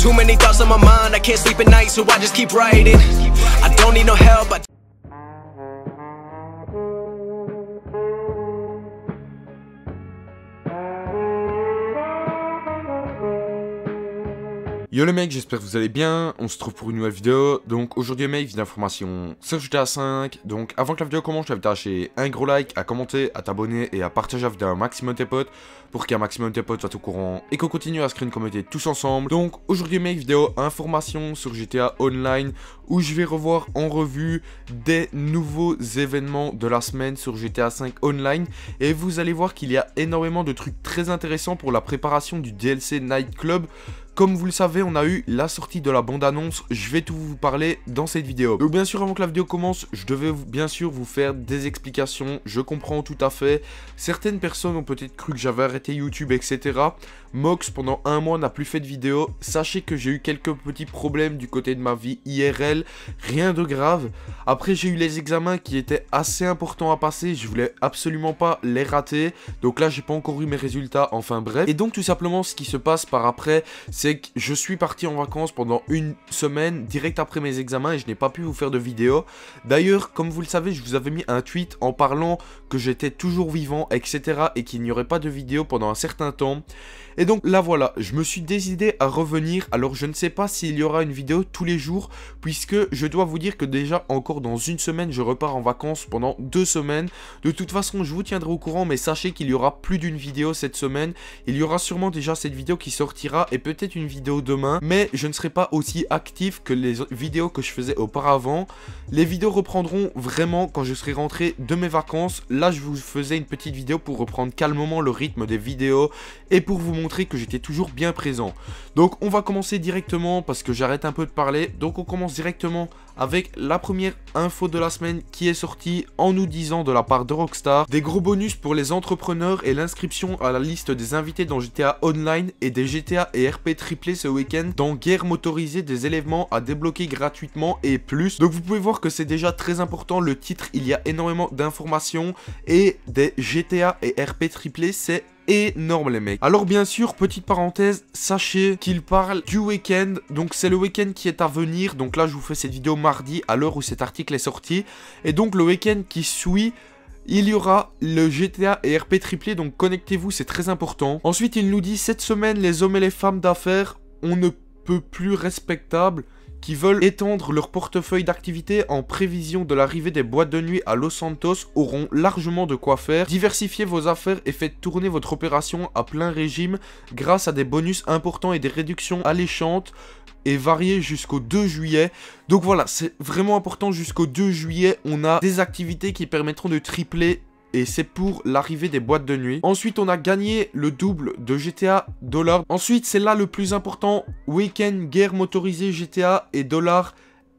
Too many thoughts on my mind, I can't sleep at night, so I just keep writing. I don't need no help, Yo les mecs, j'espère que vous allez bien, on se trouve pour une nouvelle vidéo. Donc aujourd'hui mec, une information sur GTA 5. Donc avant que la vidéo commence, je t'invite à lâcher un gros like, à commenter, à t'abonner et à partager la vidéo à un maximum de tes potes, pour qu'un maximum de tes potes soient au courant et qu'on continue à se créer une communauté tous ensemble. Donc aujourd'hui mec, vidéo information sur GTA Online, où je vais revoir en revue des nouveaux événements de la semaine sur GTA 5 Online. Et vous allez voir qu'il y a énormément de trucs très intéressants pour la préparation du DLC Night Club. Comme vous le savez, on a eu la sortie de la bande-annonce, je vais tout vous parler dans cette vidéo. Donc bien sûr, avant que la vidéo commence, je devais bien sûr vous faire des explications, je comprends tout à fait. Certaines personnes ont peut-être cru que j'avais arrêté YouTube, etc. Mox, pendant un mois, n'a plus fait de vidéo. Sachez que j'ai eu quelques petits problèmes du côté de ma vie IRL, rien de grave. Après, j'ai eu les examens qui étaient assez importants à passer, je voulais absolument pas les rater. Donc là, j'ai pas encore eu mes résultats, enfin bref. Et donc tout simplement, ce qui se passe par après, c'est que je suis parti en vacances pendant une semaine, direct après mes examens, et je n'ai pas pu vous faire de vidéo. D'ailleurs, comme vous le savez, je vous avais mis un tweet en parlant que j'étais toujours vivant, etc. et qu'il n'y aurait pas de vidéo pendant un certain temps. Et donc là voilà, je me suis décidé à revenir. Alors je ne sais pas s'il y aura une vidéo tous les jours, puisque je dois vous dire que déjà encore dans une semaine, je repars en vacances pendant 2 semaines. De toute façon, je vous tiendrai au courant, mais sachez qu'il y aura plus d'une vidéo cette semaine. Il y aura sûrement déjà cette vidéo qui sortira et peut-être une vidéo demain, mais je ne serai pas aussi actif que les vidéos que je faisais auparavant. Les vidéos reprendront vraiment quand je serai rentré de mes vacances. Là, je vous faisais une petite vidéo pour reprendre calmement le rythme des vidéos et pour vous montrer que j'étais toujours bien présent. Donc on va commencer directement parce que j'arrête un peu de parler. Donc on commence directement avec la première info de la semaine qui est sortie en nous disant de la part de Rockstar des gros bonus pour les entrepreneurs et l'inscription à la liste des invités dans GTA Online et des GTA et RP triplés ce week-end dans Guerre motorisée, des éléments à débloquer gratuitement et plus. Donc vous pouvez voir que c'est déjà très important, le titre, il y a énormément d'informations et des GTA et RP triplés, c'est énorme les mecs. Alors bien sûr, petite parenthèse, sachez qu'il parle du week-end, donc c'est le week-end qui est à venir. Donc là je vous fais cette vidéo mardi à l'heure où cet article est sorti, et donc le week-end qui suit, il y aura le GTA et RP triplé, donc connectez-vous, c'est très important. Ensuite il nous dit, cette semaine les hommes et les femmes d'affaires, on ne peut plus respectables, qui veulent étendre leur portefeuille d'activités en prévision de l'arrivée des boîtes de nuit à Los Santos auront largement de quoi faire. Diversifiez vos affaires et faites tourner votre opération à plein régime grâce à des bonus importants et des réductions alléchantes et variées jusqu'au 2 juillet. Donc voilà, c'est vraiment important, jusqu'au 2 juillet, on a des activités qui permettront de tripler. Et c'est pour l'arrivée des boîtes de nuit. Ensuite, on a gagné le double de GTA $. Ensuite, c'est là le plus important. Week-end, guerre motorisée GTA et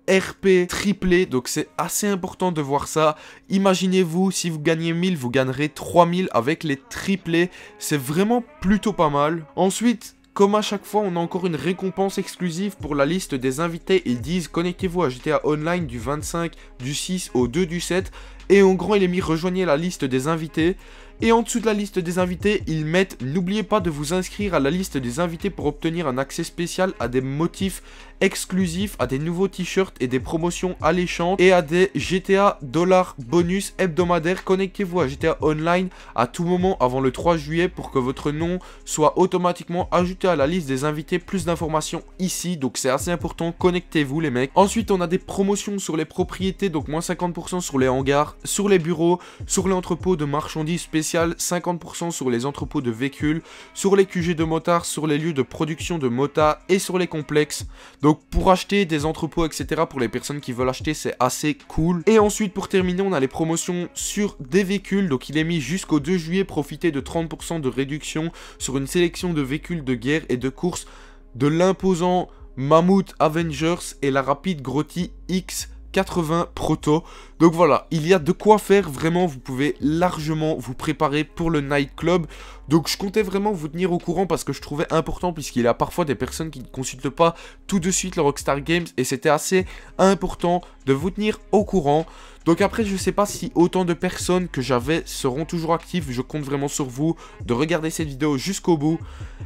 $RP triplé. Donc, c'est assez important de voir ça. Imaginez-vous, si vous gagnez 1000, vous gagnerez 3000 avec les triplés. C'est vraiment plutôt pas mal. Ensuite, comme à chaque fois, on a encore une récompense exclusive pour la liste des invités. Ils disent, connectez-vous à GTA Online du 25 du 6 au 2 du 7. Et en grand, il est mis, rejoignez la liste des invités. Et en dessous de la liste des invités, ils mettent, n'oubliez pas de vous inscrire à la liste des invités pour obtenir un accès spécial à des motifs exclusifs, à des nouveaux t-shirts et des promotions alléchantes et à des GTA $ bonus hebdomadaires. Connectez-vous à GTA Online à tout moment avant le 3 juillet pour que votre nom soit automatiquement ajouté à la liste des invités. Plus d'informations ici, donc c'est assez important, connectez-vous les mecs. Ensuite, on a des promotions sur les propriétés, donc moins 50% sur les hangars, sur les bureaux, sur les entrepôts de marchandises spéciales, 50% sur les entrepôts de véhicules, sur les QG de motards, sur les lieux de production de motards et sur les complexes. Donc pour acheter des entrepôts, etc. pour les personnes qui veulent acheter, c'est assez cool. Et ensuite, pour terminer, on a les promotions sur des véhicules. Donc il est mis jusqu'au 2 juillet, profitez de 30% de réduction sur une sélection de véhicules de guerre et de course de l'imposant Mammoth Avengers et la rapide Grotti X80 Proto. Donc voilà, il y a de quoi faire, vraiment, vous pouvez largement vous préparer pour le Night Club. Donc je comptais vraiment vous tenir au courant parce que je trouvais important, puisqu'il y a parfois des personnes qui ne consultent pas tout de suite le Rockstar Games et c'était assez important de vous tenir au courant. Donc après, je sais pas si autant de personnes que j'avais seront toujours actives. Je compte vraiment sur vous de regarder cette vidéo jusqu'au bout.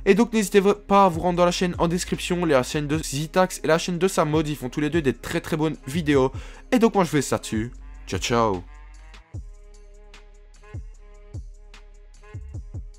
Et donc n'hésitez pas à vous rendre dans la chaîne en description, la chaîne de Zitax et la chaîne de Samod, ils font tous les deux des très bonnes vidéos. Et donc moi je fais ça dessus. Ciao ciao.